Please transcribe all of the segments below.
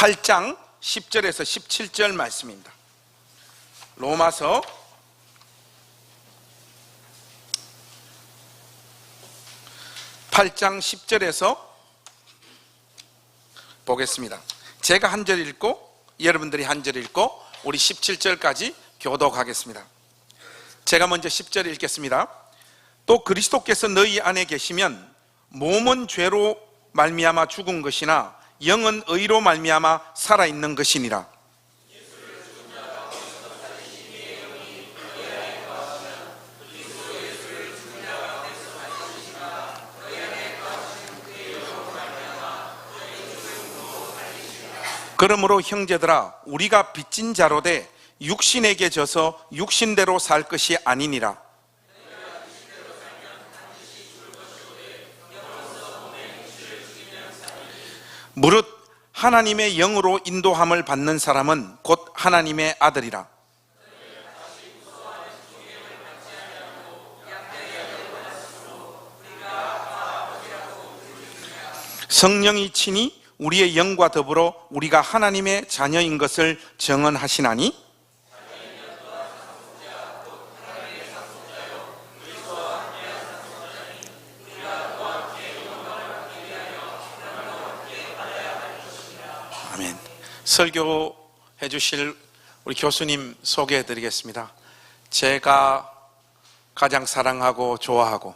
8장 10절에서 17절 말씀입니다. 로마서 8장 10절에서 보겠습니다. 제가 한 절 읽고 여러분들이 한 절 읽고 우리 17절까지 교독하겠습니다. 제가 먼저 10절 읽겠습니다. 또 그리스도께서 너희 안에 계시면 몸은 죄로 말미암아 죽은 것이나 영은 의로 말미암아 살아있는 것이니라. 그러므로 형제들아, 우리가 빚진 자로 돼 육신에게 져서 육신대로 살 것이 아니니라. 무릇 하나님의 영으로 인도함을 받는 사람은 곧 하나님의 아들이라. 성령이 친히 우리의 영과 더불어 우리가 하나님의 자녀인 것을 증언하시나니 아멘. 설교해 주실 우리 교수님 소개해 드리겠습니다. 제가 가장 사랑하고 좋아하고,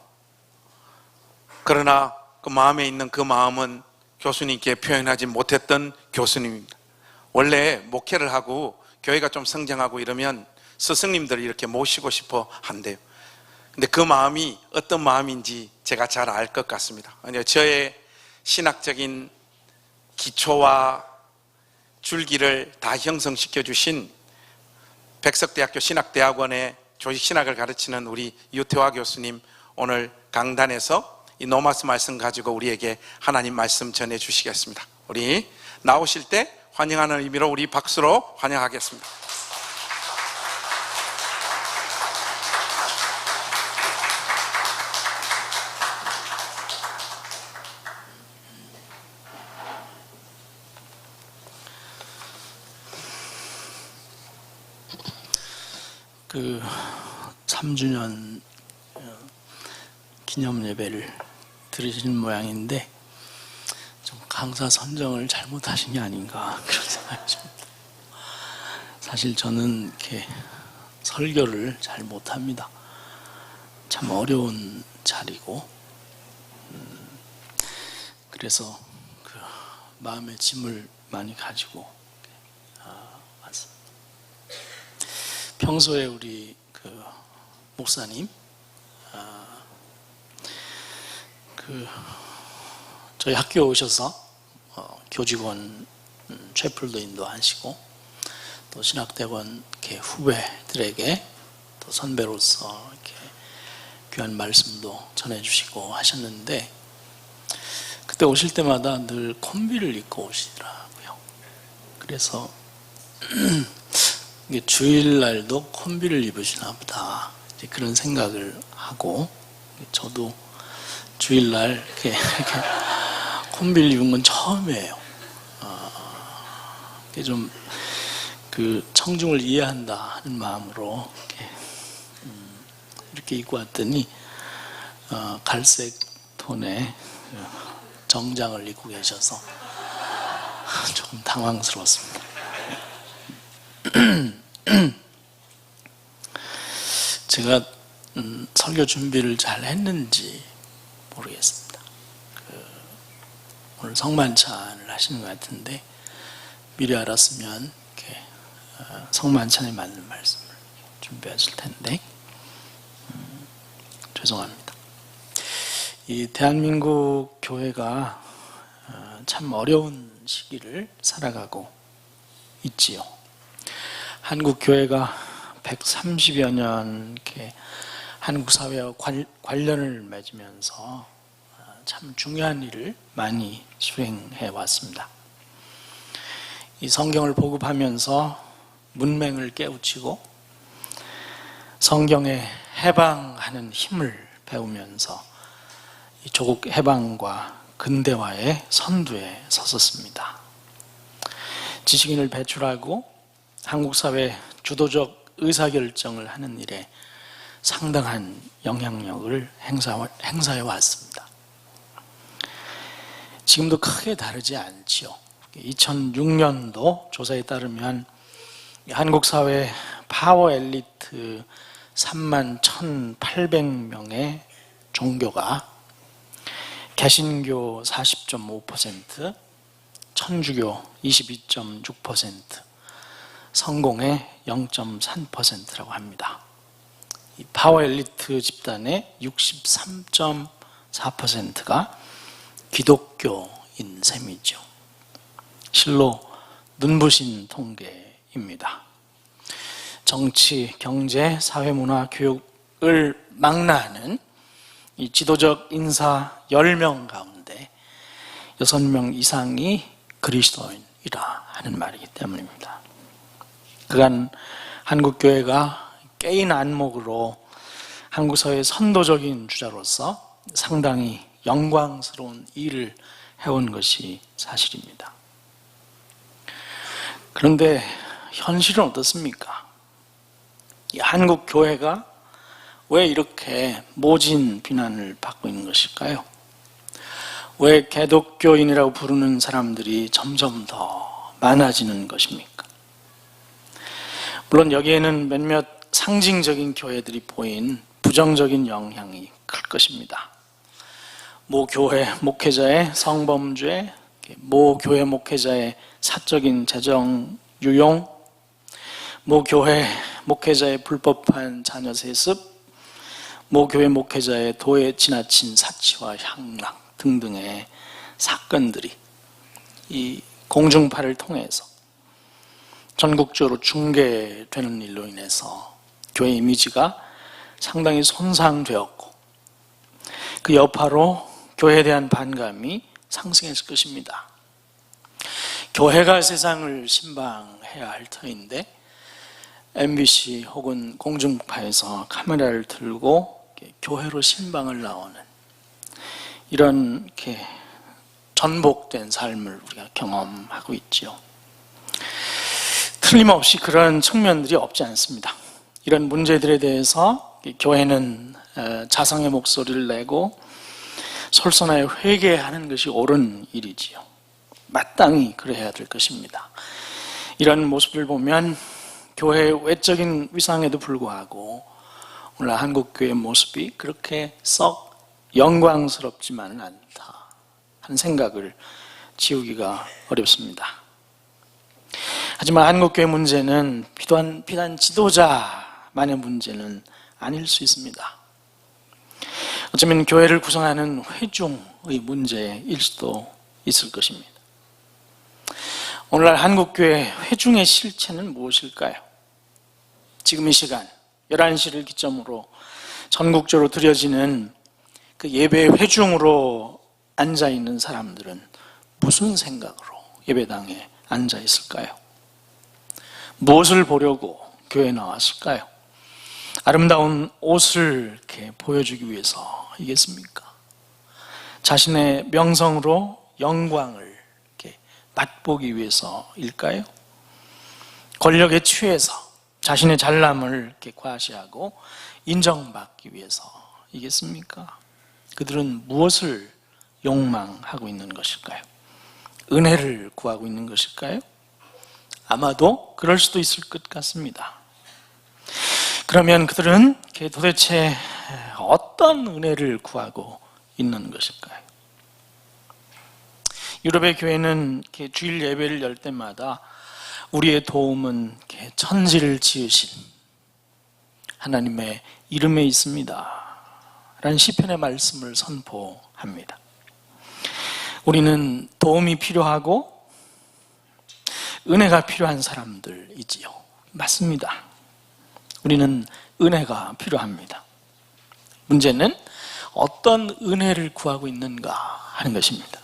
그러나 그 마음에 있는 그 마음은 교수님께 표현하지 못했던 교수님입니다. 원래 목회를 하고 교회가 좀 성장하고 이러면 스승님들을 이렇게 모시고 싶어 한대요. 근데 그 마음이 어떤 마음인지 제가 잘 알 것 같습니다. 저의 신학적인 기초와 줄기를 다 형성시켜 주신 백석대학교 신학대학원의 조직신학을 가르치는 우리 유태화 교수님, 오늘 강단에서 이 노마스 말씀 가지고 우리에게 하나님 말씀 전해 주시겠습니다. 우리 나오실 때 환영하는 의미로 우리 박수로 환영하겠습니다. 그 3주년 기념 예배를 들으시는 모양인데 좀 강사 선정을 잘못하신 게 아닌가 그런 생각이 듭니다. 사실 저는 이렇게 설교를 잘 못합니다. 참 어려운 자리고, 그래서 그 마음의 짐을 많이 가지고 왔습니다. 평소에 우리 그 목사님 저희 학교에 오셔서 교직원 채플도 인도하시고, 또 신학대학원 이렇게 후배들에게 또 선배로서 이렇게 귀한 말씀도 전해주시고 하셨는데, 그때 오실 때마다 늘 콤비를 입고 오시더라고요. 그래서 이게 주일날도 콤비를 입으시나 보다, 이제 그런 생각을 하고, 저도 주일날 이렇게 콤비를 입은 건 처음이에요. 좀 그 청중을 이해한다 하는 마음으로 이렇게 입고 왔더니 갈색 톤의 정장을 입고 계셔서 조금 당황스러웠습니다. 제가 설교 준비를 잘 했는지 모르겠습니다. 오늘 성만찬을 하시는 것 같은데, 미리 알았으면 이렇게 성만찬에 맞는 말씀을 준비하실 텐데 죄송합니다. 이 대한민국 교회가 참 어려운 시기를 살아가고 있지요. 한국 교회가 130여 년 이렇게 한국 사회와 관련을 맺으면서 참 중요한 일을 많이 수행해 왔습니다. 이 성경을 보급하면서 문맹을 깨우치고 성경에 해방하는 힘을 배우면서 이 조국 해방과 근대화의 선두에 섰었습니다. 지식인을 배출하고 한국 사회 주도적 의사결정을 하는 일에 상당한 영향력을 행사해 왔습니다. 지금도 크게 다르지 않지요. 2006년도 조사에 따르면 한국 사회 파워 엘리트 31,800명의 종교가 개신교 40.5%, 천주교 22.6%, 성공의 0.3%라고 합니다. 이 파워 엘리트 집단의 63.4%가 기독교인 셈이죠. 실로 눈부신 통계입니다. 정치, 경제, 사회, 문화, 교육을 망라하는 이 지도적 인사 10명 가운데 6명 이상이 그리스도인이라 하는 말이기 때문입니다. 그간 한국교회가 깨인 안목으로 한국 사회의 선도적인 주자로서 상당히 영광스러운 일을 해온 것이 사실입니다. 그런데 현실은 어떻습니까? 이 한국 교회가 왜 이렇게 모진 비난을 받고 있는 것일까요? 왜 개독교인이라고 부르는 사람들이 점점 더 많아지는 것입니까? 물론 여기에는 몇몇 상징적인 교회들이 보인 부정적인 영향이 클 것입니다. 모 교회 목회자의 성범죄, 모 교회 목회자의 사적인 재정 유용, 모 교회 목회자의 불법한 자녀 세습, 모 교회 목회자의 도에 지나친 사치와 향락 등등의 사건들이 이 공중파를 통해서 전국적으로 중계되는 일로 인해서 교회 이미지가 상당히 손상되었고 그 여파로 교회에 대한 반감이 상승했을 것입니다. 교회가 세상을 신방해야 할 터인데 MBC 혹은 공중파에서 카메라를 들고 교회로 신방을 나오는 이런 이렇게 전복된 삶을 우리가 경험하고 있죠. 틀림없이 그런 측면들이 없지 않습니다. 이런 문제들에 대해서 교회는 자성의 목소리를 내고 솔선하여 회개하는 것이 옳은 일이지요. 마땅히 그래야 될 것입니다. 이런 모습을 보면 교회의 외적인 위상에도 불구하고 오늘 한국교회의 모습이 그렇게 썩 영광스럽지만은 않다 하는 생각을 지우기가 어렵습니다. 하지만 한국교회 문제는 비단 지도자만의 문제는 아닐 수 있습니다. 어쩌면 교회를 구성하는 회중의 문제일 수도 있을 것입니다. 오늘날 한국교회 회중의 실체는 무엇일까요? 지금 이 시간 11시를 기점으로 전국적으로 드려지는 그 예배 회중으로 앉아있는 사람들은 무슨 생각으로 예배당에 앉아있을까요? 무엇을 보려고 교회에 나왔을까요? 아름다운 옷을 이렇게 보여주기 위해서이겠습니까? 자신의 명성으로 영광을 이렇게 맛보기 위해서일까요? 권력에 취해서 자신의 잘남을 이렇게 과시하고 인정받기 위해서이겠습니까? 그들은 무엇을 욕망하고 있는 것일까요? 은혜를 구하고 있는 것일까요? 아마도 그럴 수도 있을 것 같습니다. 그러면 그들은 도대체 어떤 은혜를 구하고 있는 것일까요? 유럽의 교회는 주일 예배를 열 때마다 우리의 도움은 천지를 지으신 하나님의 이름에 있습니다 라는 시편의 말씀을 선포합니다. 우리는 도움이 필요하고 은혜가 필요한 사람들이지요. 맞습니다. 우리는 은혜가 필요합니다. 문제는 어떤 은혜를 구하고 있는가 하는 것입니다.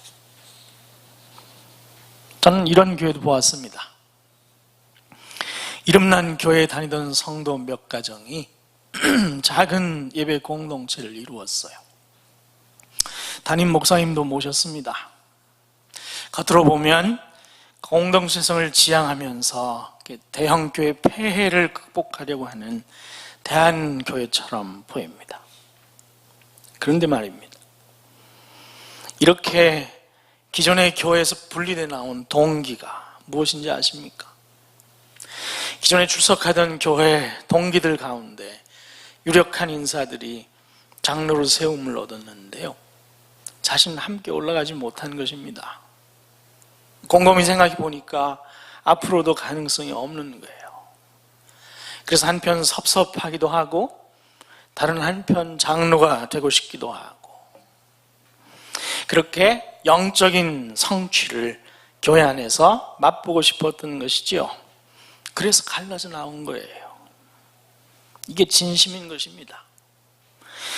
저는 이런 교회도 보았습니다. 이름난 교회에 다니던 성도 몇 가정이 작은 예배 공동체를 이루었어요. 담임 목사님도 모셨습니다. 겉으로 보면 공동체성을 지향하면서 대형 교회 폐해를 극복하려고 하는 대한교회처럼 보입니다. 그런데 말입니다, 이렇게 기존의 교회에서 분리돼 나온 동기가 무엇인지 아십니까? 기존에 출석하던 교회 동기들 가운데 유력한 인사들이 장로로 세움을 얻었는데요, 자신은 함께 올라가지 못한 것입니다. 곰곰이 생각해 보니까 앞으로도 가능성이 없는 거예요. 그래서 한편 섭섭하기도 하고 다른 한편 장로가 되고 싶기도 하고, 그렇게 영적인 성취를 교회 안에서 맛보고 싶었던 것이지요. 그래서 갈라져 나온 거예요. 이게 진심인 것입니다.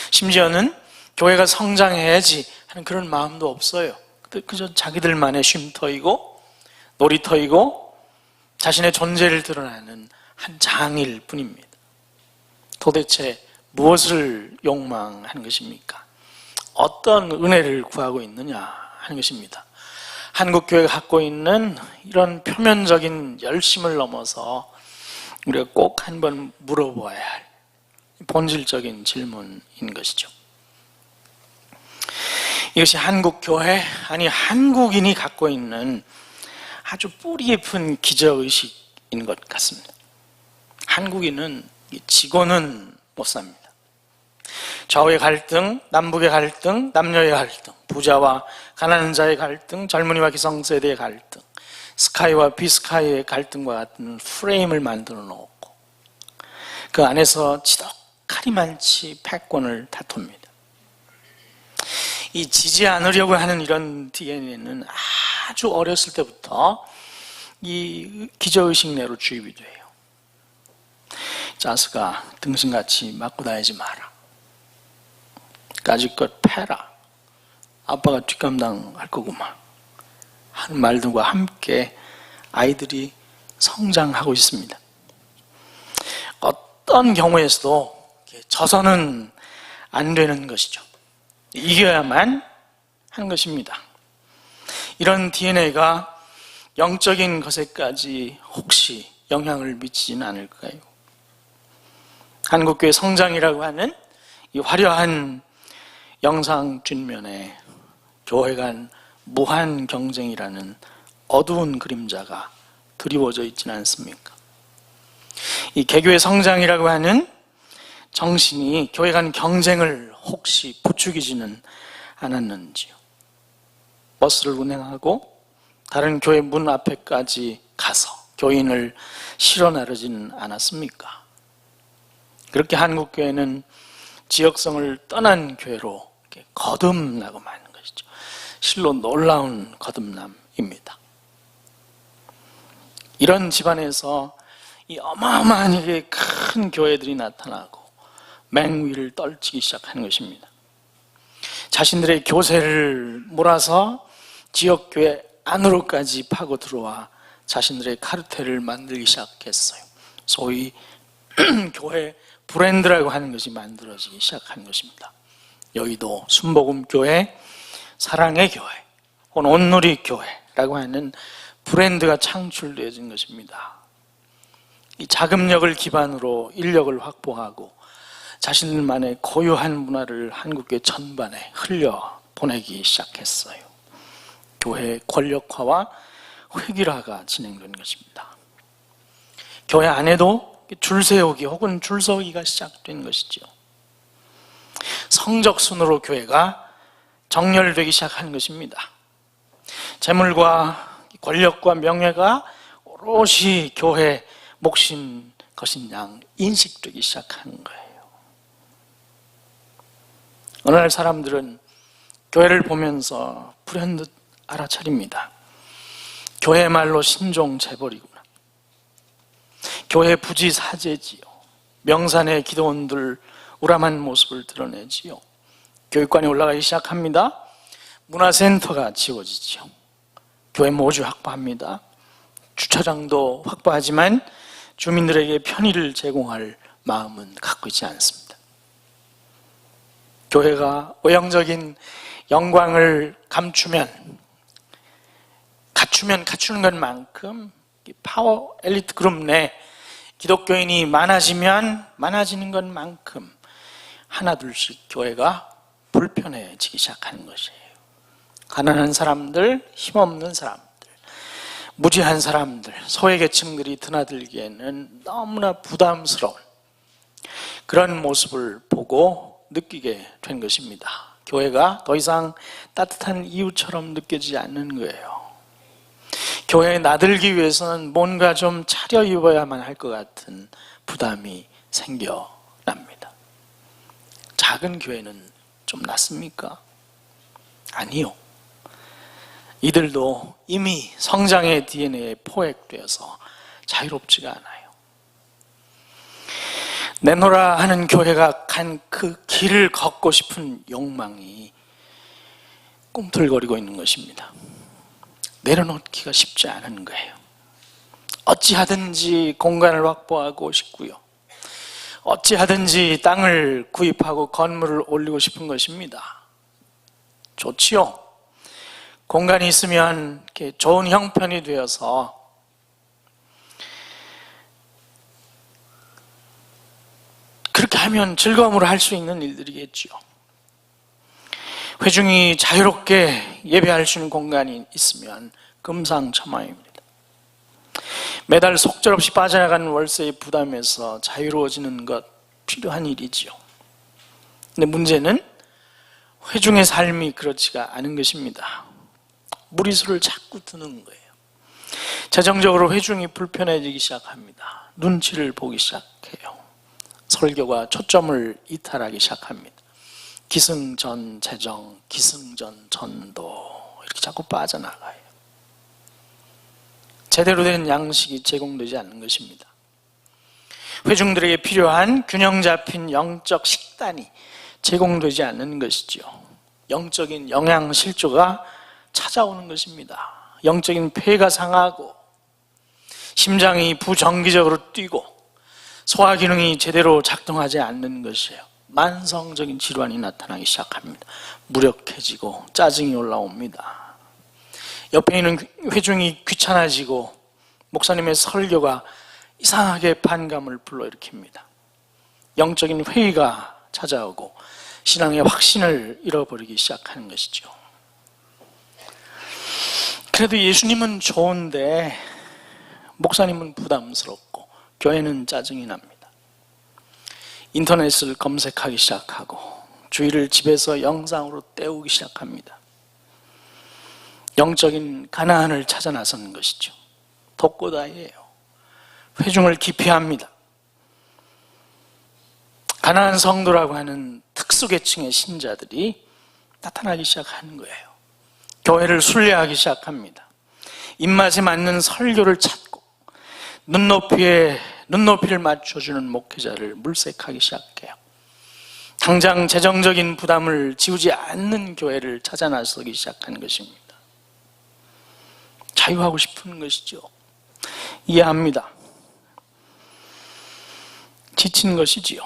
심지어는 교회가 성장해야지 하는 그런 마음도 없어요. 그저 자기들만의 쉼터이고 놀이터이고 자신의 존재를 드러내는 한 장일 뿐입니다. 도대체 무엇을 욕망하는 것입니까? 어떤 은혜를 구하고 있느냐 하는 것입니다. 한국교회가 갖고 있는 이런 표면적인 열심을 넘어서 우리가 꼭 한번 물어보아야 할 본질적인 질문인 것이죠. 이것이 한국교회, 아니 한국인이 갖고 있는 아주 뿌리 깊은 기저의식인 것 같습니다. 한국인은 지고는 못 삽니다. 좌우의 갈등, 남북의 갈등, 남녀의 갈등, 부자와 가난한 자의 갈등, 젊은이와 기성세대의 갈등, 스카이와 비스카이의 갈등과 같은 프레임을 만들어 놓고 그 안에서 지독하리 많지 패권을 다툽니다. 이 지지 않으려고 하는 이런 DNA는 아주 어렸을 때부터 이 기저의식 내로 주입이 돼요. 자스가 등신같이 맞고 다니지 마라, 까짓것 패라, 아빠가 뒷감당할 거구만 하는 말들과 함께 아이들이 성장하고 있습니다. 어떤 경우에서도 져서는 안 되는 것이죠. 이겨야만 하는 것입니다. 이런 DNA가 영적인 것에까지 혹시 영향을 미치지는 않을까요? 한국교회 성장이라고 하는 이 화려한 영상 뒷면에 교회 간 무한 경쟁이라는 어두운 그림자가 드리워져 있지는 않습니까? 이 개교의 성장이라고 하는 정신이 교회 간 경쟁을 혹시 부추기지는 않았는지요? 버스를 운행하고 다른 교회 문 앞에까지 가서 교인을 실어 나르지는 않았습니까? 그렇게 한국교회는 지역성을 떠난 교회로 거듭나고 마는 것이죠. 실로 놀라운 거듭남입니다. 이런 집안에서 이 어마어마하게 큰 교회들이 나타나고 맹위를 떨치기 시작하는 것입니다. 자신들의 교세를 몰아서 지역교회 안으로까지 파고 들어와 자신들의 카르텔을 만들기 시작했어요. 소위 교회 브랜드라고 하는 것이 만들어지기 시작한 것입니다. 여의도 순복음교회, 사랑의 교회, 혹은 온누리교회라고 하는 브랜드가 창출되어진 것입니다. 이 자금력을 기반으로 인력을 확보하고 자신들만의 고유한 문화를 한국교회 전반에 흘려보내기 시작했어요. 교회 권력화와 획일화가 진행된 것입니다. 교회 안에도 줄 세우기 혹은 줄 서기가 시작된 것이죠. 성적순으로 교회가 정렬되기 시작한 것입니다. 재물과 권력과 명예가 오롯이 교회 몫인 것인 양 인식되기 시작하는 거예요. 어느 날 사람들은 교회를 보면서 불현듯 알아차립니다. 교회말로 신종 재벌이구나. 교회 부지사제지요. 명산의 기도원들 우람한 모습을 드러내지요. 교육관이 올라가기 시작합니다. 문화센터가 지어지지요. 교회 모주 확보합니다. 주차장도 확보하지만 주민들에게 편의를 제공할 마음은 갖고 있지 않습니다. 교회가 외형적인 영광을 감추면 갖추면 갖추는 것만큼 파워 엘리트 그룹 내 기독교인이 많아지면 많아지는 것만큼 하나둘씩 교회가 불편해지기 시작하는 것이에요. 가난한 사람들, 힘없는 사람들, 무지한 사람들, 소외계층들이 드나들기에는 너무나 부담스러운 그런 모습을 보고 느끼게 된 것입니다. 교회가 더 이상 따뜻한 이웃처럼 느껴지지 않는 거예요. 교회에 나들기 위해서는 뭔가 좀 차려입어야만 할 것 같은 부담이 생겨납니다. 작은 교회는 좀 낫습니까? 아니요. 이들도 이미 성장의 DNA에 포획되어서 자유롭지가 않아요. 내노라 하는 교회가 간 그 길을 걷고 싶은 욕망이 꿈틀거리고 있는 것입니다. 내려놓기가 쉽지 않은 거예요. 어찌하든지 공간을 확보하고 싶고요. 어찌하든지 땅을 구입하고 건물을 올리고 싶은 것입니다. 좋지요. 공간이 있으면 이렇게 좋은 형편이 되어서 그렇게 하면 즐거움으로 할 수 있는 일들이겠죠. 회중이 자유롭게 예배할 수 있는 공간이 있으면 금상첨화입니다. 매달 속절없이 빠져나가는 월세의 부담에서 자유로워지는 것 필요한 일이지요. 근데 문제는 회중의 삶이 그렇지가 않은 것입니다. 무리수를 자꾸 두는 거예요. 재정적으로 회중이 불편해지기 시작합니다. 눈치를 보기 시작해요. 설교가 초점을 이탈하기 시작합니다. 기승전 재정, 기승전 전도 이렇게 자꾸 빠져나가요. 제대로 된 양식이 제공되지 않는 것입니다. 회중들에게 필요한 균형 잡힌 영적 식단이 제공되지 않는 것이죠. 영적인 영양실조가 찾아오는 것입니다. 영적인 폐가 상하고 심장이 부정기적으로 뛰고 소화기능이 제대로 작동하지 않는 것이에요. 만성적인 질환이 나타나기 시작합니다. 무력해지고 짜증이 올라옵니다. 옆에 있는 회중이 귀찮아지고 목사님의 설교가 이상하게 반감을 불러일으킵니다. 영적인 회의가 찾아오고 신앙의 확신을 잃어버리기 시작하는 것이죠. 그래도 예수님은 좋은데 목사님은 부담스럽고 교회는 짜증이 납니다. 인터넷을 검색하기 시작하고 주일을 집에서 영상으로 때우기 시작합니다. 영적인 가나안을 찾아 나서는 것이죠. 독고다이예요. 회중을 기피합니다. 가나안 성도라고 하는 특수계층의 신자들이 나타나기 시작하는 거예요. 교회를 순례하기 시작합니다. 입맛에 맞는 설교를 찾고 눈높이를 맞춰주는 목회자를 물색하기 시작해요. 당장 재정적인 부담을 지우지 않는 교회를 찾아 나서기 시작하는 것입니다. 자유하고 싶은 것이죠. 이해합니다. 지친 것이지요.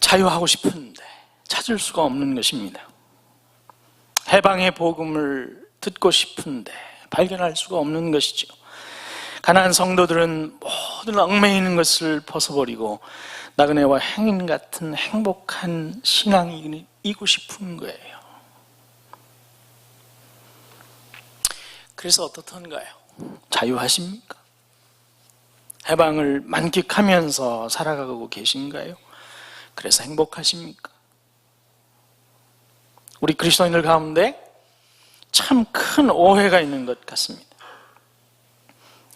자유하고 싶은데 찾을 수가 없는 것입니다. 해방의 복음을 듣고 싶은데 발견할 수가 없는 것이죠. 가나안 성도들은 모든 얽매이는 것을 벗어버리고 나그네와 행인 같은 행복한 신앙이 이고 싶은 거예요. 그래서 어떻던가요? 자유하십니까? 해방을 만끽하면서 살아가고 계신가요? 그래서 행복하십니까? 우리 그리스도인들 가운데 참 큰 오해가 있는 것 같습니다.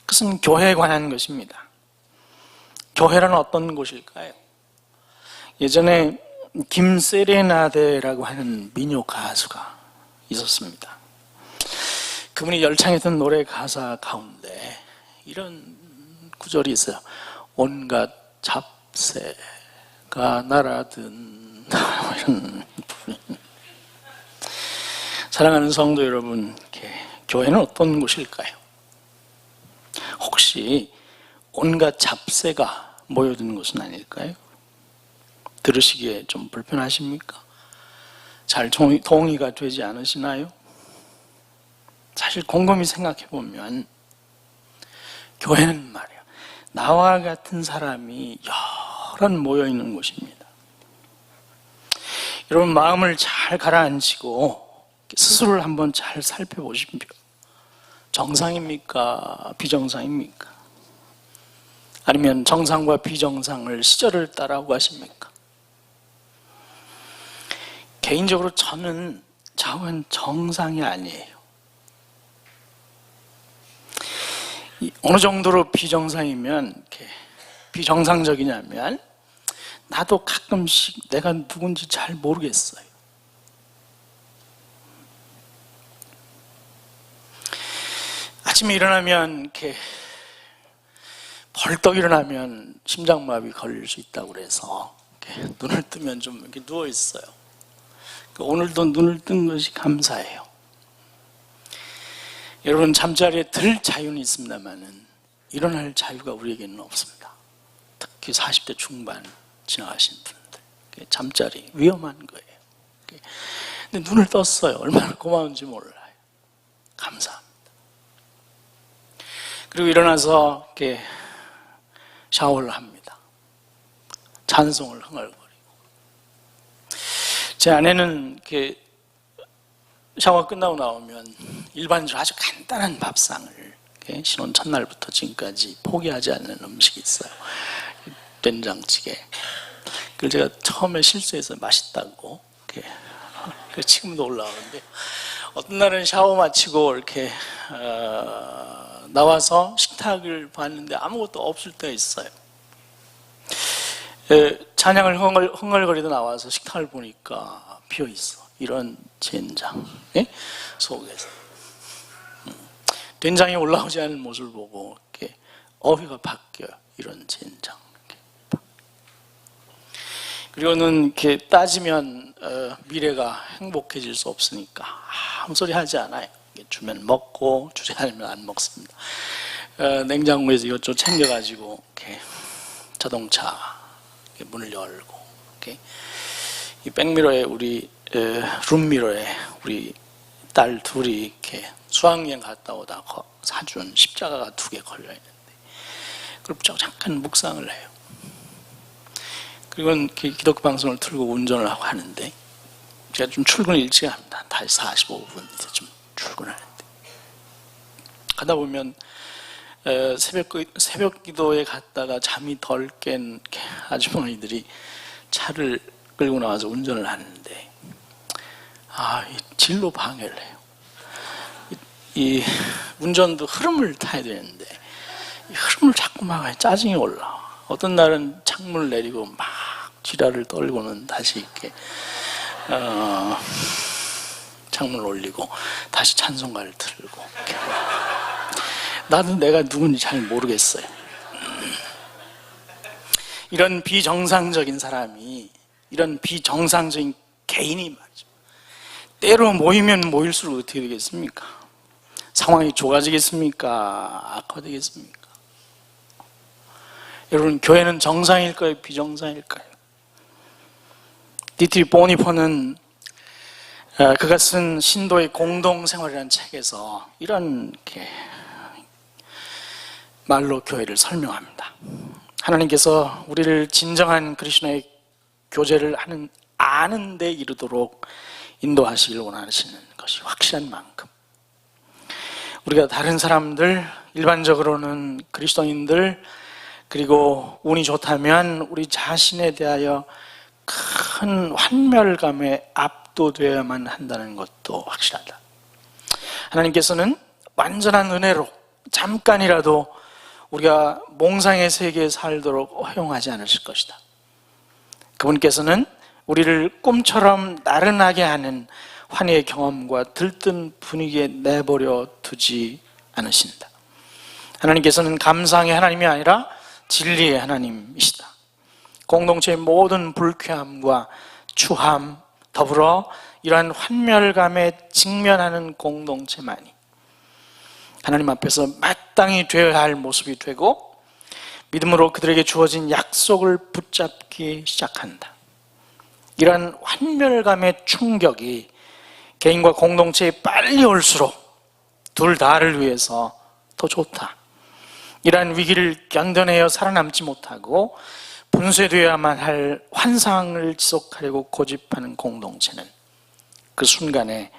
그것은 교회에 관한 것입니다. 교회란 어떤 곳일까요? 예전에 김세레나데라고 하는 민요 가수가 있었습니다. 그분이 열창했던 노래 가사 가운데 이런 구절이 있어요. 온갖 잡새가 날아든 이런 사랑하는 성도 여러분, 교회는 어떤 곳일까요? 혹시 온갖 잡새가 모여드는 곳은 아닐까요? 들으시기에 좀 불편하십니까? 잘 동의가 되지 않으시나요? 사실 곰곰이 생각해 보면 교회는 말이야, 나와 같은 사람이 여럿 모여 있는 곳입니다. 여러분, 마음을 잘 가라앉히고 스스로를 한번 잘 살펴보십시오. 정상입니까? 비정상입니까? 아니면 정상과 비정상을 시절을 따라오고 하십니까? 개인적으로 저는 정상이 아니에요. 어느 정도로 비정상이면 이렇게 비정상적이냐면 나도 가끔씩 내가 누군지 잘 모르겠어요. 아침에 일어나면 이렇게 벌떡 일어나면 심장마비 걸릴 수 있다고 그래서 이렇게 눈을 뜨면 좀 이렇게 누워 있어요. 오늘도 눈을 뜬 것이 감사해요. 여러분, 잠자리에 들 자유는 있습니다만은 일어날 자유가 우리에게는 없습니다. 특히 40대 중반 지나가신 분들, 잠자리 위험한 거예요. 근데 눈을 떴어요. 얼마나 고마운지 몰라요. 감사합니다. 그리고 일어나서 이렇게 샤워를 합니다. 찬송을 흥얼거리고. 제 아내는 이렇게 샤워 끝나고 나오면 일반적으로 아주 간단한 밥상을 신혼 첫날부터 지금까지 포기하지 않는 음식이 있어요. 된장찌개. 그걸 제가 처음에 실수해서 맛있다고 지금도 올라오는데, 어떤 날은 샤워 마치고 이렇게 나와서 식탁을 봤는데 아무것도 없을 때가 있어요. 찬양을 흥얼거리다 나와서 식탁을 보니까 비어 있어. 이런 젠장 속에서 된장이 올라오지 않은 모습을 보고 이렇게 어휘가 바뀌어요. 이런 젠장. 그리고는 이렇게 따지면 미래가 행복해질 수 없으니까 아무 소리 하지 않아요. 주면 먹고 주지 않으면 안 먹습니다. 냉장고에서 이것저것 챙겨가지고 이렇게 자동차 이렇게 문을 열고, 이렇게 이 백미러에 우리 룸미러에 우리 딸 둘이 이렇게 수학여행 갔다 오다 사준 십자가가 2개 걸려 있는데 그걸 잠깐 묵상을 해요. 그리고 기독교 방송을 틀고 운전을 하고 하는데, 제가 좀 출근을 일찍 합니다. 다시 45분 이제 좀 출근하는데, 가다 보면 새벽 기도에 갔다가 잠이 덜 깬 아주머니들이 차를 끌고 나와서 운전을 하는데, 이 진로 방해를 해요. 이 운전도 흐름을 타야 되는데 이 흐름을 자꾸 막아요. 짜증이 올라와. 어떤 날은 창문을 내리고 막 지랄을 떨고는 다시 이렇게 창문을 올리고 다시 찬송가를 틀고, 나도 내가 누군지 잘 모르겠어요. 이런 비정상적인 사람이, 이런 비정상적인 개인이 말이죠, 때로 모이면 모일수록 어떻게 되겠습니까? 상황이 좋아지겠습니까? 악화되겠습니까? 여러분, 교회는 정상일까요? 비정상일까요? 디트리 보니퍼는 그가 쓴 신도의 공동생활이라는 책에서 이런 말로 교회를 설명합니다. 하나님께서 우리를 진정한 그리스도의 교제를 아는 데 이르도록 인도하시길 원하시는 것이 확실한 만큼, 우리가 다른 사람들, 일반적으로는 그리스도인들, 그리고 운이 좋다면 우리 자신에 대하여 큰 환멸감에 압도되어야만 한다는 것도 확실하다. 하나님께서는 완전한 은혜로 잠깐이라도 우리가 몽상의 세계에 살도록 허용하지 않으실 것이다. 그분께서는 우리를 꿈처럼 나른하게 하는 환희의 경험과 들뜬 분위기에 내버려 두지 않으신다. 하나님께서는 감상의 하나님이 아니라 진리의 하나님이시다. 공동체의 모든 불쾌함과 추함, 더불어 이러한 환멸감에 직면하는 공동체만이 하나님 앞에서 마땅히 되어야 할 모습이 되고, 믿음으로 그들에게 주어진 약속을 붙잡기 시작한다. 이러한 환멸감의 충격이 개인과 공동체에 빨리 올수록 둘 다를 위해서 더 좋다. 이러한 위기를 견뎌내어 살아남지 못하고 분쇄되어야만 할 환상을 지속하려고 고집하는 공동체는 그 순간에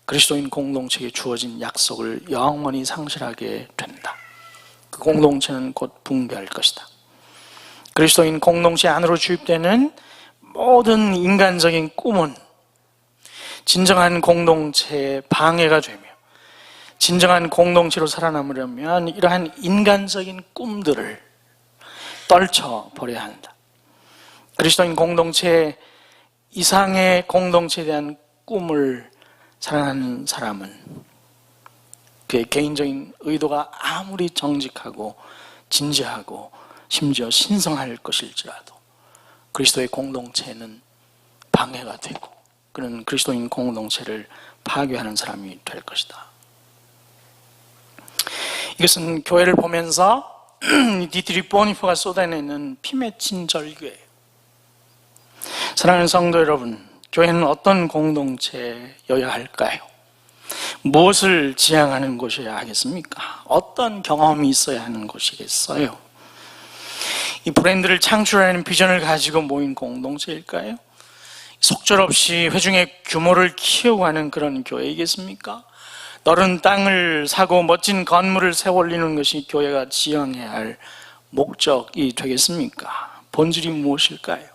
그리스도인 공동체에 주어진 약속을 영원히 상실하게 된다. 그 공동체는 곧 붕괴할 것이다. 그리스도인 공동체 안으로 주입되는 모든 인간적인 꿈은 진정한 공동체의 방해가 되며, 진정한 공동체로 살아남으려면 이러한 인간적인 꿈들을 떨쳐버려야 한다. 그리스도인 공동체 이상의 공동체에 대한 꿈을 사랑하는 사람은 그의 개인적인 의도가 아무리 정직하고 진지하고 심지어 신성할 것일지라도 그리스도의 공동체는 방해가 되고 그는 그리스도인 공동체를 파괴하는 사람이 될 것이다. 이것은 교회를 보면서 디트리 보니퍼가 쏟아내는 피 맺힌 절규예요. 사랑하는 성도 여러분, 교회는 어떤 공동체여야 할까요? 무엇을 지향하는 곳이어야 하겠습니까? 어떤 경험이 있어야 하는 곳이겠어요? 이 브랜드를 창출하는 비전을 가지고 모인 공동체일까요? 속절없이 회중의 규모를 키우고 하는 그런 교회이겠습니까? 넓은 땅을 사고 멋진 건물을 세워 올리는 것이 교회가 지향해야 할 목적이 되겠습니까? 본질이 무엇일까요?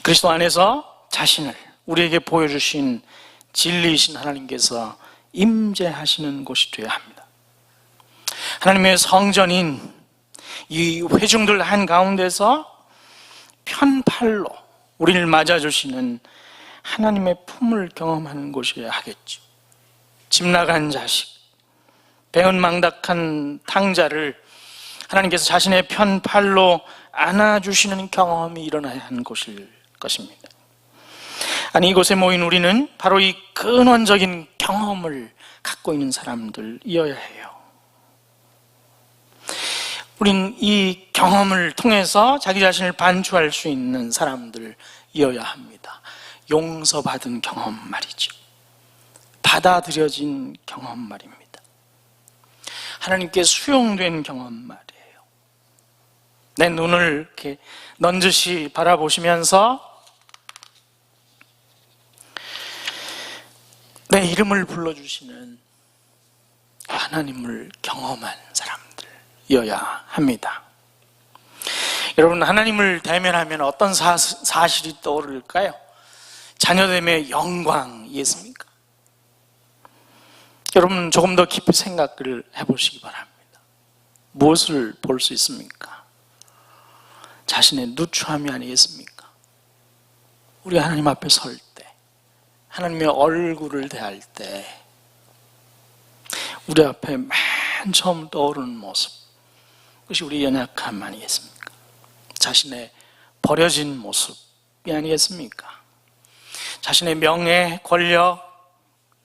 그리스도 안에서 자신을 우리에게 보여주신 진리이신 하나님께서 임재하시는 곳이 되어야 합니다. 하나님의 성전인 이 회중들 한가운데서 편팔로 우리를 맞아주시는 하나님의 품을 경험하는 곳이어야 하겠죠. 집 나간 자식, 배은망덕한 탕자를 하나님께서 자신의 편팔로 안아주시는 경험이 일어나야 하는 곳일 것입니다. 아니, 이곳에 모인 우리는 바로 이 근원적인 경험을 갖고 있는 사람들이어야 해요. 우린 이 경험을 통해서 자기 자신을 반추할 수 있는 사람들이어야 합니다. 용서받은 경험 말이죠. 받아들여진 경험 말입니다. 하나님께 수용된 경험 말이에요. 내 눈을 이렇게 넌지시 바라보시면서 내 이름을 불러주시는 하나님을 경험한 사람들이어야 합니다. 여러분, 하나님을 대면하면 어떤 사실이 떠오를까요? 자녀됨의 영광이겠습니까? 여러분, 조금 더 깊이 생각을 해보시기 바랍니다. 무엇을 볼 수 있습니까? 자신의 누추함이 아니겠습니까? 우리 하나님 앞에 설 때, 하나님의 얼굴을 대할 때 우리 앞에 맨 처음 떠오르는 모습, 그것이 우리 연약함 아니겠습니까? 자신의 버려진 모습이 아니겠습니까? 자신의 명예, 권력,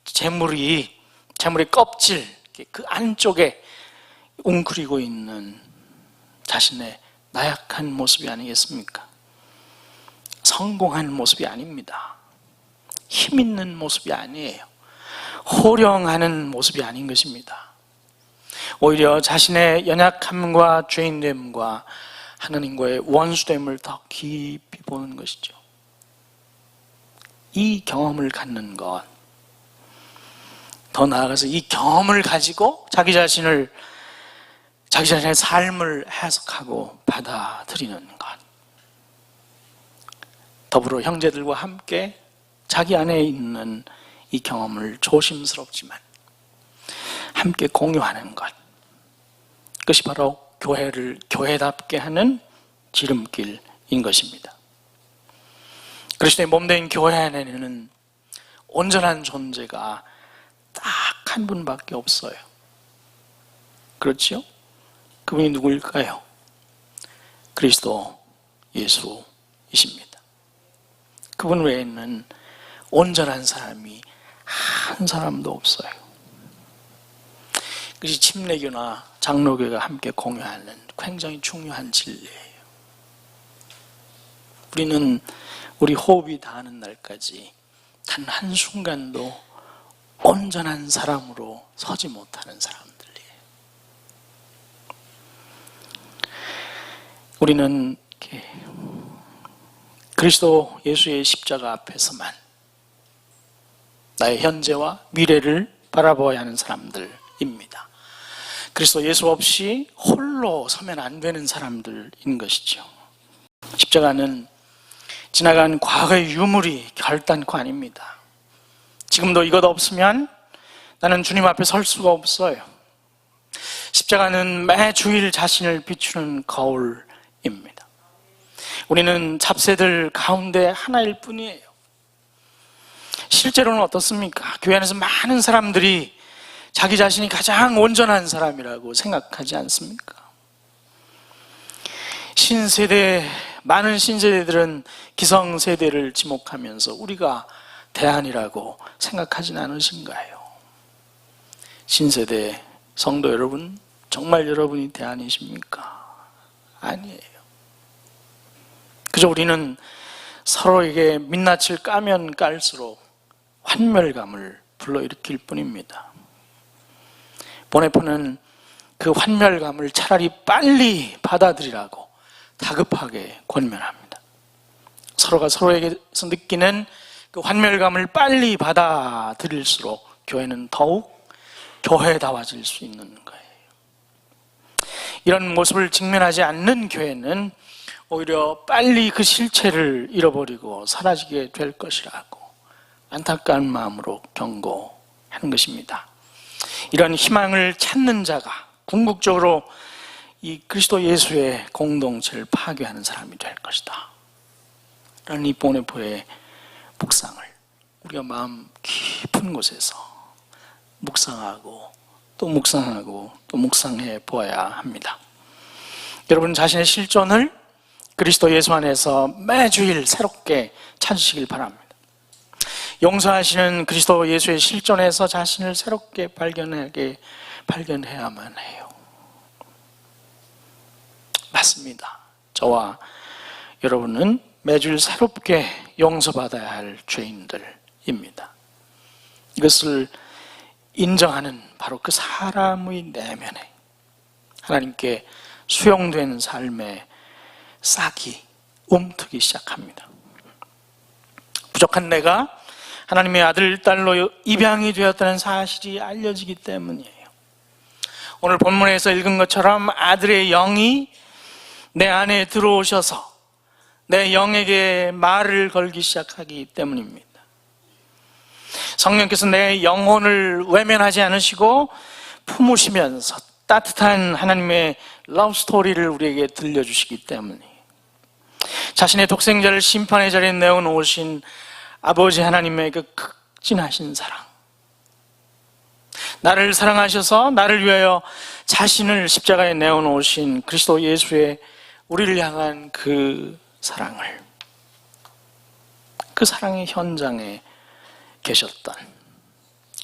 재물의 껍질, 그 안쪽에 웅크리고 있는 자신의 나약한 모습이 아니겠습니까? 성공한 모습이 아닙니다. 힘 있는 모습이 아니에요. 호령하는 모습이 아닌 것입니다. 오히려 자신의 연약함과 죄인됨과 하나님과의 원수됨을 더 깊이 보는 것이죠. 이 경험을 갖는 것, 더 나아가서 이 경험을 가지고 자기 자신의 삶을 해석하고 받아들이는 것, 더불어 형제들과 함께 자기 안에 있는 이 경험을 조심스럽지만 함께 공유하는 것, 그것이 바로 교회를 교회답게 하는 지름길인 것입니다. 그리스도의 몸된 교회 안에는 온전한 존재가 딱 한 분밖에 없어요. 그렇죠? 그분이 누구일까요? 그리스도 예수이십니다. 그분 외에는 온전한 사람이 한 사람도 없어요. 그것이 침례교나 장로교가 함께 공유하는 굉장히 중요한 진리예요. 우리는 우리 호흡이 닿는 날까지 단 한순간도 온전한 사람으로 서지 못하는 사람들이에요. 우리는 이렇게 그리스도 예수의 십자가 앞에서만 나의 현재와 미래를 바라보아야 하는 사람들입니다. 그리스도 예수 없이 홀로 서면 안 되는 사람들인 것이죠. 십자가는 지나간 과거의 유물이 결단코 아닙니다. 지금도 이것 없으면 나는 주님 앞에 설 수가 없어요. 십자가는 매 주일 자신을 비추는 거울입니다. 우리는 잡새들 가운데 하나일 뿐이에요. 실제로는 어떻습니까? 교회 안에서 많은 사람들이 자기 자신이 가장 온전한 사람이라고 생각하지 않습니까? 신세대, 많은 신세대들은 기성세대를 지목하면서 우리가 대안이라고 생각하진 않으신가요? 신세대 성도 여러분, 정말 여러분이 대안이십니까? 아니에요. 그저 우리는 서로에게 민낯을 까면 깔수록 환멸감을 불러일으킬 뿐입니다. 보네포는 그 환멸감을 차라리 빨리 받아들이라고 다급하게 권면합니다. 서로가 서로에게서 느끼는 그 환멸감을 빨리 받아들일수록 교회는 더욱 교회다워질 수 있는 거예요. 이런 모습을 직면하지 않는 교회는 오히려 빨리 그 실체를 잃어버리고 사라지게 될 것이라고 안타까운 마음으로 경고하는 것입니다. 이런 희망을 찾는 자가 궁극적으로 이 그리스도 예수의 공동체를 파괴하는 사람이 될 것이다 라는 이 보네포의 묵상을 우리가 마음 깊은 곳에서 묵상하고 또 묵상하고 또 묵상해 보아야 합니다. 여러분 자신의 실존을 그리스도 예수 안에서 매주일 새롭게 찾으시길 바랍니다. 용서하시는 그리스도 예수의 실존에서 자신을 새롭게 발견해야만 해요. 맞습니다. 저와 여러분은 매주일 새롭게 용서받아야 할 죄인들입니다. 이것을 인정하는 바로 그 사람의 내면에 하나님께 수용된 삶의 싹이 움트기 시작합니다. 부족한 내가 하나님의 아들, 딸로 입양이 되었다는 사실이 알려지기 때문이에요. 오늘 본문에서 읽은 것처럼 아들의 영이 내 안에 들어오셔서 내 영에게 말을 걸기 시작하기 때문입니다. 성령께서 내 영혼을 외면하지 않으시고 품으시면서 따뜻한 하나님의 러브 스토리를 우리에게 들려주시기 때문이에요. 자신의 독생자를 심판의 자리에 내어놓으신 아버지 하나님의 그 극진하신 사랑, 나를 사랑하셔서 나를 위하여 자신을 십자가에 내어놓으신 그리스도 예수의 우리를 향한 그 사랑을, 그 사랑의 현장에 계셨던,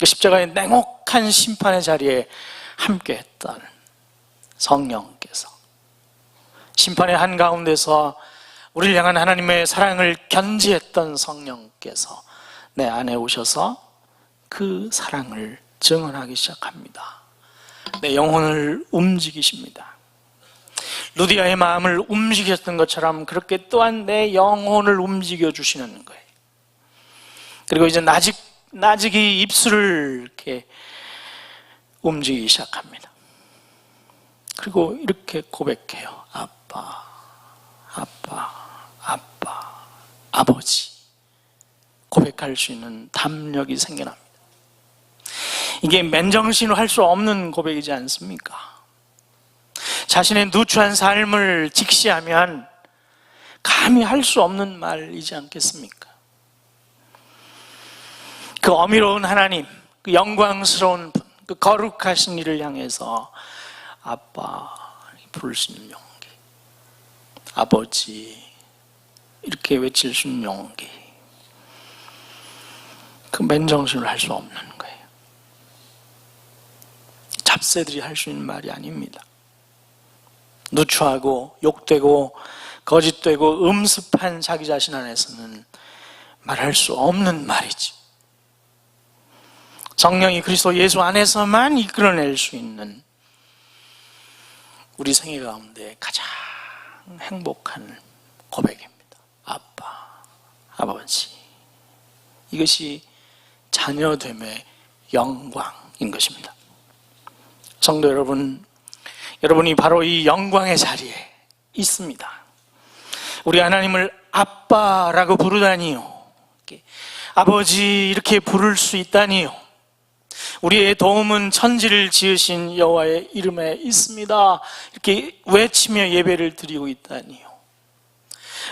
그 십자가의 냉혹한 심판의 자리에 함께했던 성령께서 심판의 한가운데서 우리를 향한 하나님의 사랑을 견지했던 성령께서 내 안에 오셔서 그 사랑을 증언하기 시작합니다. 내 영혼을 움직이십니다. 루디아의 마음을 움직였던 것처럼 그렇게 또한 내 영혼을 움직여 주시는 거예요. 그리고 이제 나직이 입술을 이렇게 움직이기 시작합니다. 그리고 이렇게 고백해요. 아빠, 아빠, 아빠, 아버지. 고백할 수 있는 담력이 생겨납니다. 이게 맨정신으로 할 수 없는 고백이지 않습니까? 자신의 누추한 삶을 직시하면 감히 할 수 없는 말이지 않겠습니까? 그 어미로운 하나님, 그 영광스러운 분, 그 거룩하신 이를 향해서 아빠 부를 수 있는 용기, 아버지 이렇게 외칠 수 있는 용기, 그 맨정신으로 할 수 없는 거예요. 잡새들이 할 수 있는 말이 아닙니다. 누추하고 욕되고 거짓되고 음습한 자기 자신 안에서는 말할 수 없는 말이지. 성령이 그리스도 예수 안에서만 이끌어낼 수 있는 우리 생애 가운데 가장 행복한 고백입니다. 아빠, 아버지. 이것이 자녀됨의 영광인 것입니다. 성도 여러분, 여러분이 바로 이 영광의 자리에 있습니다. 우리 하나님을 아빠라고 부르다니요, 아버지 이렇게 부를 수 있다니요, 우리의 도움은 천지를 지으신 여호와의 이름에 있습니다, 이렇게 외치며 예배를 드리고 있다니요,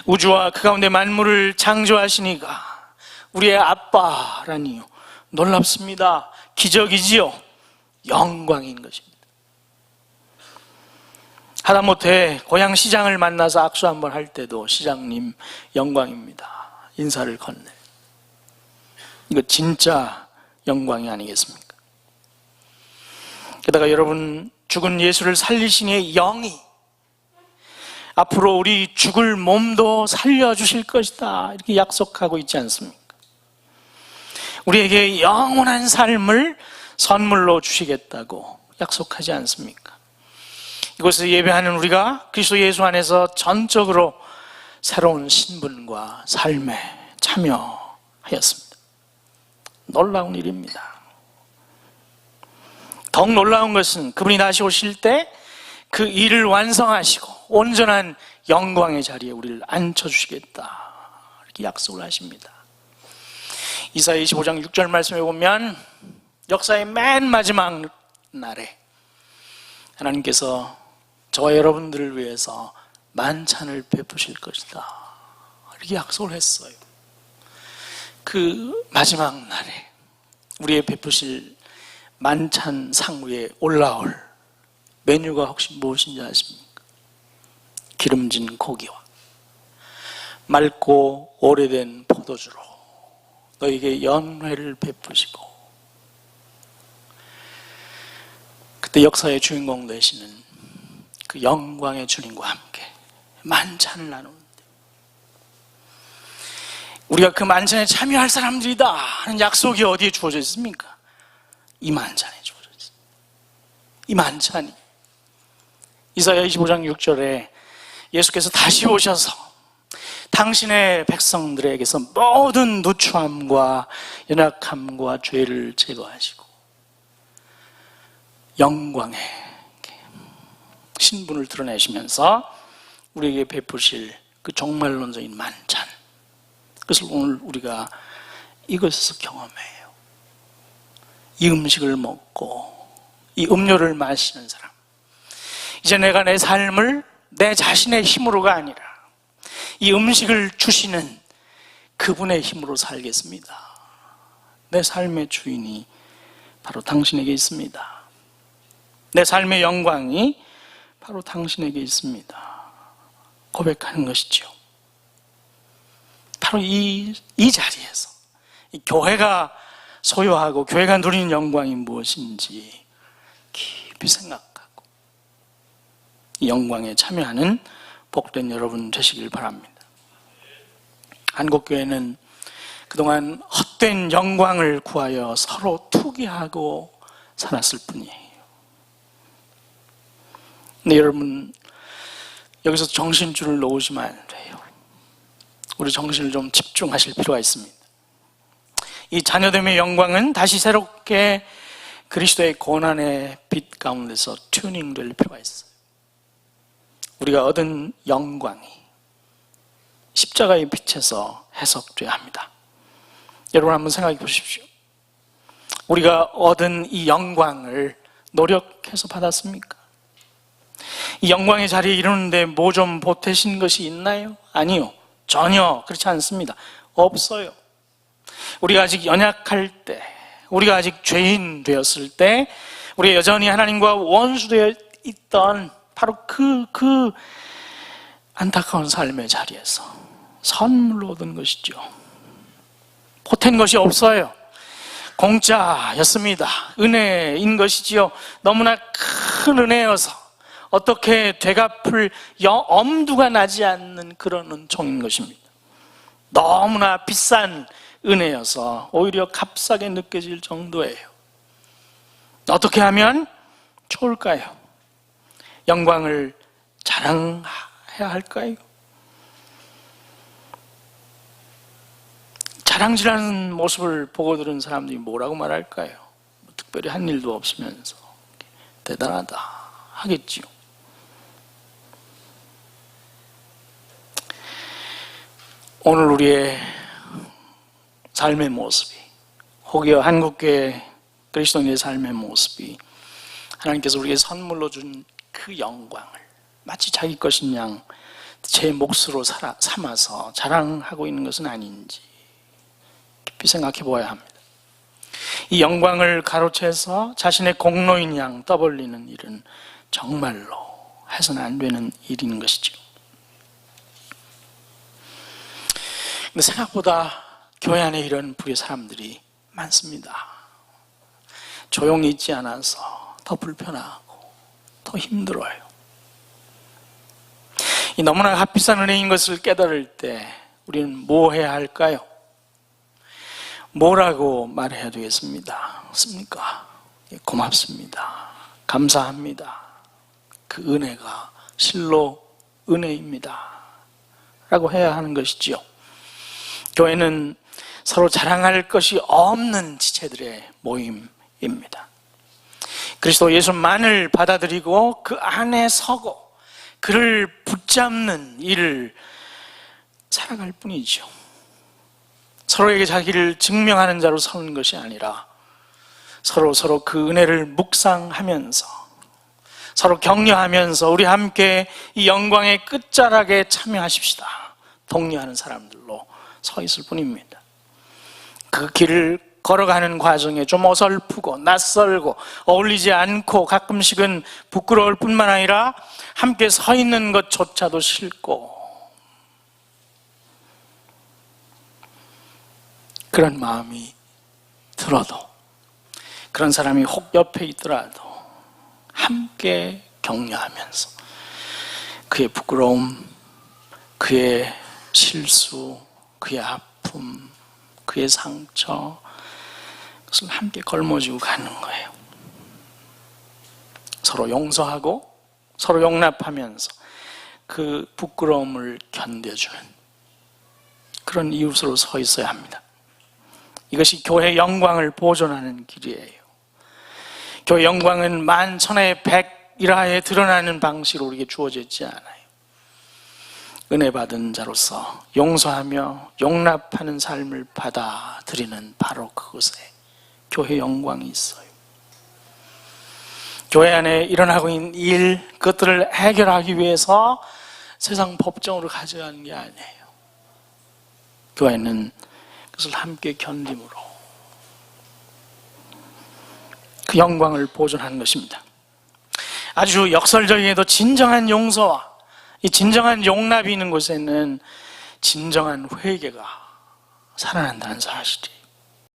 우주와 그 가운데 만물을 창조하시니가 우리의 아빠라니요, 놀랍습니다. 기적이지요. 영광인 것입니다. 하다못해 고향 시장을 만나서 악수 한번 할 때도 시장님 영광입니다, 인사를 건네. 이거 진짜 영광이 아니겠습니까? 게다가 여러분, 죽은 예수를 살리신 이의 영이 앞으로 우리 죽을 몸도 살려주실 것이다, 이렇게 약속하고 있지 않습니까? 우리에게 영원한 삶을 선물로 주시겠다고 약속하지 않습니까? 이곳을 예배하는 우리가 그리스도 예수 안에서 전적으로 새로운 신분과 삶에 참여하였습니다. 놀라운 일입니다. 더욱 놀라운 것은 그분이 다시 오실 때 그 일을 완성하시고 온전한 영광의 자리에 우리를 앉혀주시겠다, 이렇게 약속을 하십니다. 이사야 25장 6절 말씀에 보면 역사의 맨 마지막 날에 하나님께서 저와 여러분들을 위해서 만찬을 베푸실 것이다, 이렇게 약속을 했어요. 그 마지막 날에 우리의 베푸실 만찬 상 위에 올라올 메뉴가 혹시 무엇인지 아십니까? 기름진 고기와 맑고 오래된 포도주로 너에게 연회를 베푸시고, 그때 역사의 주인공 되시는 그 영광의 주님과 함께 만찬을 나누는데, 우리가 그 만찬에 참여할 사람들이다 하는 약속이 어디에 주어져 있습니까? 이 만찬에 주어져 있습니다. 이 만찬이 이사야 25장 6절에 예수께서 다시 오셔서 당신의 백성들에게서 모든 누추함과 연약함과 죄를 제거하시고 영광의 신분을 드러내시면서 우리에게 베푸실 그 종말론적인 만찬, 그것을 오늘 우리가 이것에서 경험해요. 이 음식을 먹고 이 음료를 마시는 사람, 이제 내가 내 삶을 내 자신의 힘으로가 아니라 이 음식을 주시는 그분의 힘으로 살겠습니다. 내 삶의 주인이 바로 당신에게 있습니다. 내 삶의 영광이 바로 당신에게 있습니다, 고백하는 것이죠. 바로 이 자리에서 이 교회가 소유하고 교회가 누리는 영광이 무엇인지 깊이 생각하고 이 영광에 참여하는 복된 여러분 되시길 바랍니다. 한국교회는 그동안 헛된 영광을 구하여 서로 투기하고 살았을 뿐이에요. 근데 여러분, 여기서 정신줄을 놓으시면 안 돼요. 우리 정신을 좀 집중하실 필요가 있습니다. 이 자녀됨의 영광은 다시 새롭게 그리스도의 고난의 빛 가운데서 튜닝될 필요가 있어요. 우리가 얻은 영광이 십자가의 빛에서 해석돼야 합니다. 여러분 한번 생각해 보십시오. 우리가 얻은 이 영광을 노력해서 받았습니까? 이 영광의 자리에 이르는데 뭐 좀 보태신 것이 있나요? 아니요, 전혀 그렇지 않습니다. 없어요. 우리가 아직 연약할 때, 우리가 아직 죄인 되었을 때, 우리가 여전히 하나님과 원수되어 있던 바로 그 안타까운 삶의 자리에서 선물로 얻은 것이죠. 보탠 것이 없어요. 공짜였습니다. 은혜인 것이지요. 너무나 큰 은혜여서 어떻게 되갚을 엄두가 나지 않는 그런 은총인 것입니다. 너무나 비싼 은혜여서 오히려 값싸게 느껴질 정도예요. 어떻게 하면 좋을까요? 영광을 자랑해야 할까요? 자랑질하는 모습을 보고 들은 사람들이 뭐라고 말할까요? 특별히 한 일도 없으면서 대단하다 하겠지요. 오늘 우리의 삶의 모습이, 혹여 한국교회 그리스도인의 삶의 모습이 하나님께서 우리에게 선물로 준 그 영광을 마치 자기 것인 양 제 몫으로 삼아서 자랑하고 있는 것은 아닌지 깊이 생각해 보아야 합니다. 이 영광을 가로채서 자신의 공로인 양 떠벌리는 일은 정말로 해서는 안 되는 일인 것이죠. 근데 생각보다 교회 안에 이런 부의 사람들이 많습니다. 조용히 있지 않아서 더 불편하고 더 힘들어요. 이 너무나 값비싼 은혜인 것을 깨달을 때 우리는 뭐 해야 할까요? 뭐라고 말해야 되겠습니까? 고맙습니다. 감사합니다. 그 은혜가 실로 은혜입니다. 라고 해야 하는 것이지요. 교회는 서로 자랑할 것이 없는 지체들의 모임입니다. 그리스도 예수만을 받아들이고 그 안에 서고 그를 붙잡는 일을 살아갈 뿐이죠. 서로에게 자기를 증명하는 자로 서는 것이 아니라 서로 그 은혜를 묵상하면서 서로 격려하면서 우리 함께 이 영광의 끝자락에 참여하십시다. 독려하는 사람들로 서 있을 뿐입니다. 그 길을 걸어가는 과정에 좀 어설프고 낯설고 어울리지 않고 가끔씩은 부끄러울 뿐만 아니라 함께 서 있는 것조차도 싫고 그런 마음이 들어도, 그런 사람이 혹 옆에 있더라도 함께 격려하면서 그의 부끄러움, 그의 실수, 그의 아픔, 그의 상처, 그것을 함께 걸머쥐고 가는 거예요. 서로 용서하고 서로 용납하면서 그 부끄러움을 견뎌주는 그런 이웃으로 서 있어야 합니다. 이것이 교회의 영광을 보존하는 길이에요. 교회 영광은 만천하에 백일하에 드러나는 방식으로 우리에게 주어져 있지 않아요. 은혜 받은 자로서 용서하며 용납하는 삶을 받아들이는 바로 그곳에 교회 영광이 있어요. 교회 안에 일어나고 있는 일, 그것들을 해결하기 위해서 세상 법정으로 가져가는 게 아니에요. 교회는 그것을 함께 견딤으로 그 영광을 보존하는 것입니다. 아주 역설적이게도 진정한 용서와 이 진정한 용납이 있는 곳에는 진정한 회개가 살아난다는 사실이